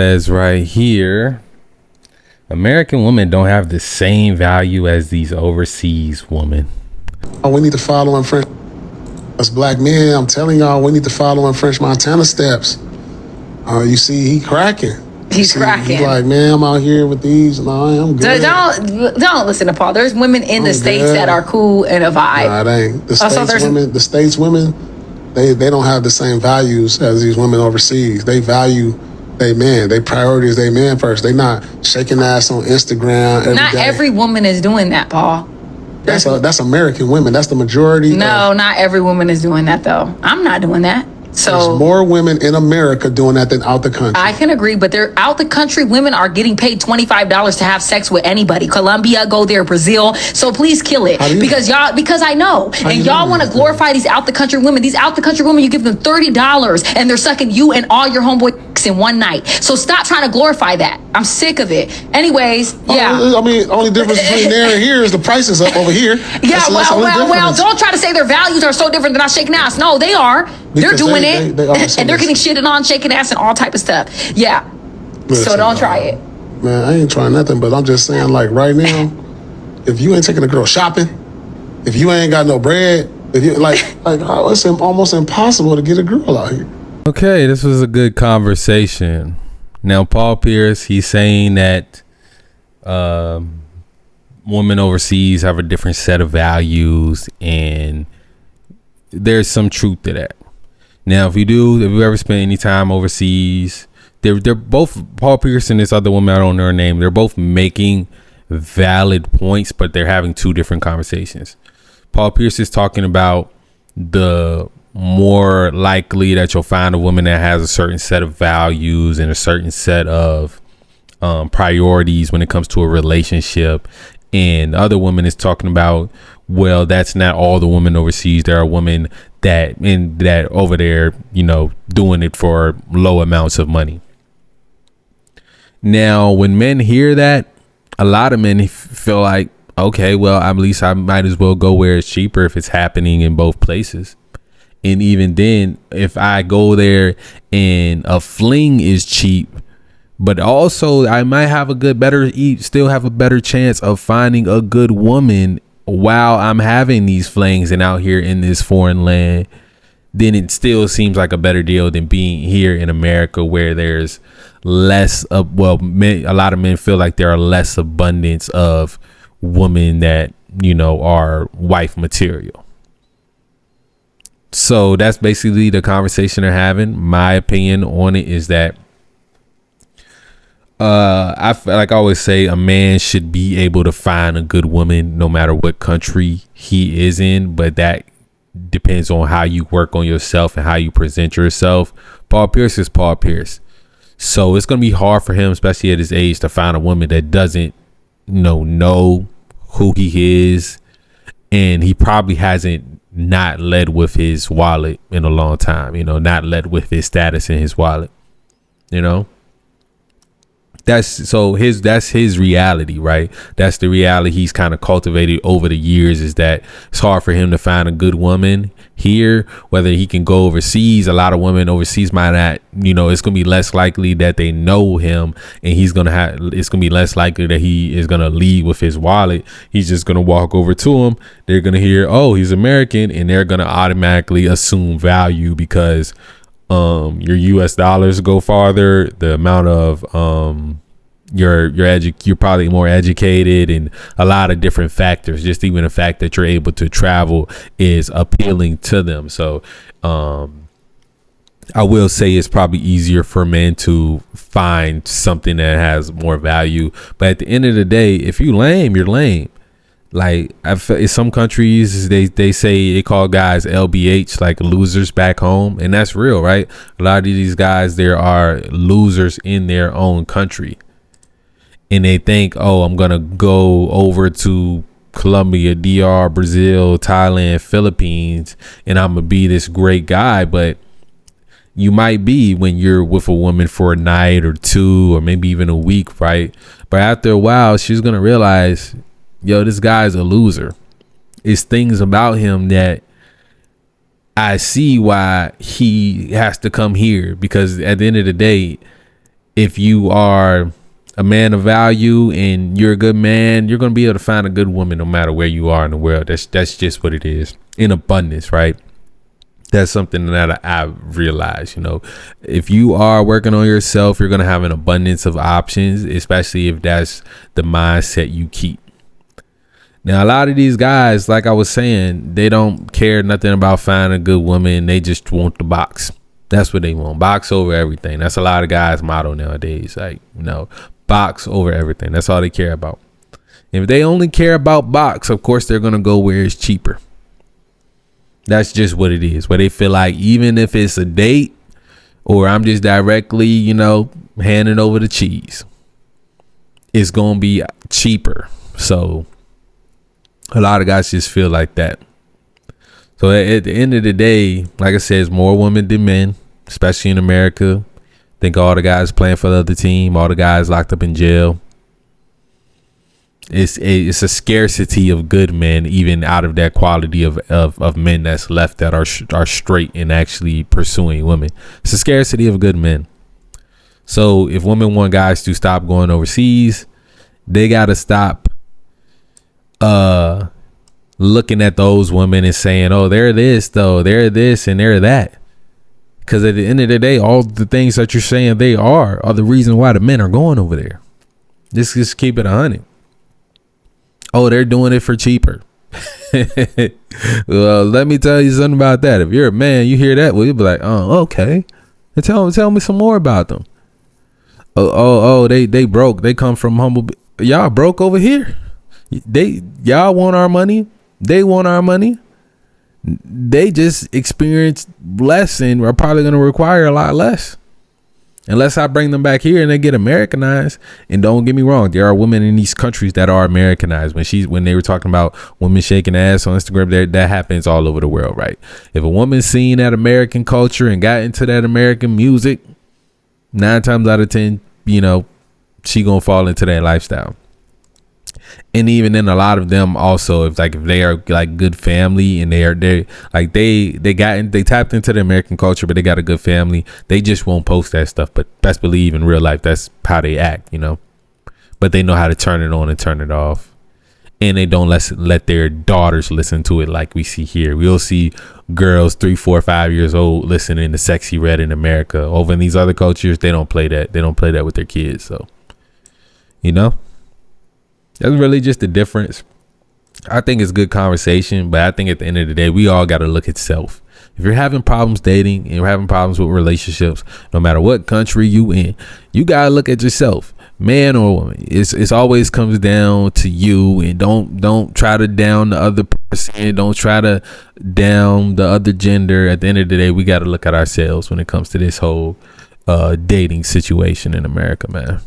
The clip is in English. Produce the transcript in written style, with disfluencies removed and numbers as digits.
Says right here, American women don't have the same value as these overseas women. Oh, we need to follow in French. As black men, I'm telling y'all, we need to follow in French Montana steps. You see, he cracking. He's cracking. He's like, man, I'm out here with these. No, I'm good. Don't listen to Paul. There's women in the States that are cool and a vibe. Nah, it ain't. The States women, they don't have the same values as these women overseas. They value they man. They priority is they man first. They not shaking ass on Instagram every Not day. every woman is doing that, Paul. That's American women. That's the majority. No, not every woman is doing that though. I'm not doing that. So there's more women in America doing that than out the country. I can agree, but they're out the country. Women are getting paid $25 to have sex with anybody. Colombia, go there, Brazil. So please kill it because I know. And y'all want to glorify these out the country women. These out the country women, you give them $30 and they're sucking you and all your homeboys in one night. So stop trying to glorify that. I'm sick of it. Anyways, yeah. I mean, only difference between there and here is the price is up over here. Yeah, well, don't try to say their values are so different than not shaking ass. No, they are. They're doing it. They and they're getting shitted on, shaking ass, and all type of stuff. Yeah. Listen, so don't try it. Man, I ain't trying nothing, but I'm just saying, like, right now, if you ain't taking a girl shopping, if you ain't got no bread, if you it's almost impossible to get a girl out here. Okay, this was a good conversation. Now, Paul Pierce, he's saying that women overseas have a different set of values, and there's some truth to that. Now, if you ever spent any time overseas, they're both, Paul Pierce and this other woman, I don't know her name, they're both making valid points, but they're having two different conversations. Paul Pierce is talking about the more likely that you'll find a woman that has a certain set of values and a certain set of priorities when it comes to a relationship. And the other woman is talking about, well, that's not all the women overseas. There are women that over there, doing it for low amounts of money. Now, when men hear that, a lot of men feel like, okay, well, at least I might as well go where it's cheaper if it's happening in both places. And even then, if I go there and a fling is cheap, but also I might have still have a better chance of finding a good woman while I'm having these flings and out here in this foreign land, then it still seems like a better deal than being here in America, where there's less of, a lot of men feel like there are less abundance of women that, are wife material. So that's basically the conversation they're having. My opinion on it is that I always say, a man should be able to find a good woman no matter what country he is in, but that depends on how you work on yourself and how you present yourself. Paul Pierce is Paul Pierce, so it's gonna be hard for him, especially at his age, to find a woman that doesn't know who he is, and he probably hasn't not led with his wallet in a long time, not led with his status in his wallet, That's his reality, right? That's the reality he's kind of cultivated over the years, is that it's hard for him to find a good woman here, whether he can go overseas. A lot of women overseas might not, it's going to be less likely that they know him, and it's going to be less likely that he is going to leave with his wallet. He's just going to walk over to him. They're going to hear, oh, he's American, and they're going to automatically assume value because your US dollars go farther, the amount of you're probably more educated, and a lot of different factors. Just even the fact that you're able to travel is appealing to them. So I will say it's probably easier for men to find something that has more value, but at the end of the day, if you lame, you're lame. Like, in some countries, they say they call guys LBH, like losers back home. And that's real, right? A lot of these guys, there are losers in their own country. And they think, oh, I'm going to go over to Colombia, DR, Brazil, Thailand, Philippines, and I'm going to be this great guy. But you might be when you're with a woman for a night or two, or maybe even a week, right? But after a while, she's going to realize, yo, this guy's a loser. It's things about him that I see why he has to come here, because at the end of the day, if you are a man of value and you're a good man, you're going to be able to find a good woman no matter where you are in the world. That's just what it is, in abundance, right? That's something that I realized, you know, if you are working on yourself, you're going to have an abundance of options, especially if that's the mindset you keep. Now, a lot of these guys, like I was saying, they don't care nothing about finding a good woman. They just want the box. That's what they want. Box over everything. That's a lot of guys' motto nowadays. Like, you know, box over everything. That's all they care about. If they only care about box, of course, they're going to go where it's cheaper. That's just what it is. Where they feel like even if it's a date or I'm just directly, you know, handing over the cheese, it's going to be cheaper. So a lot of guys just feel like that. So at the end of the day, like I said, it's more women than men, especially in America. I think all the guys playing for the other team, all the guys locked up in jail. It's a scarcity of good men, even out of that quality of men that's left that are straight and actually pursuing women. It's a scarcity of good men. So if women want guys to stop going overseas, they got to stop looking at those women and saying, oh, they're this, though, they're this, and they're that. Because at the end of the day, all the things that you're saying they are the reason why the men are going over there. Just keep it 100. Oh, they're doing it for cheaper. Well, let me tell you something about that. If you're a man, you hear that, well, you'll be like, oh, okay. And tell me some more about them. They broke. They come from humble. Y'all broke over here. Y'all want our money. They want our money. They just experienced less and are probably going to require a lot less. Unless I bring them back here and they get Americanized. And don't get me wrong, there are women in these countries that are Americanized. When they were talking about women shaking ass on Instagram, that happens all over the world, right? If a woman's seen that American culture and got into that American music, 9 times out of 10, you know, she gonna fall into that lifestyle. And even then, a lot of them also, if they are like good family and they tapped into the American culture, but they got a good family, they just won't post that stuff. But best believe in real life, that's how they act, you know. But they know how to turn it on and turn it off, and they don't let their daughters listen to it like we see here. We'll see girls 3, 4, 5 years old listening to Sexy Red in America. Over in these other cultures, they don't play that. They don't play that with their kids. So, you know. That's really just the difference. I think it's good conversation, but I think at the end of the day, we all got to look at self. If you're having problems dating and you're having problems with relationships, no matter what country you in, you got to look at yourself, man or woman. It's always comes down to you, and don't try to down the other person. Don't try to down the other gender. At the end of the day, we got to look at ourselves when it comes to this whole dating situation in America, man.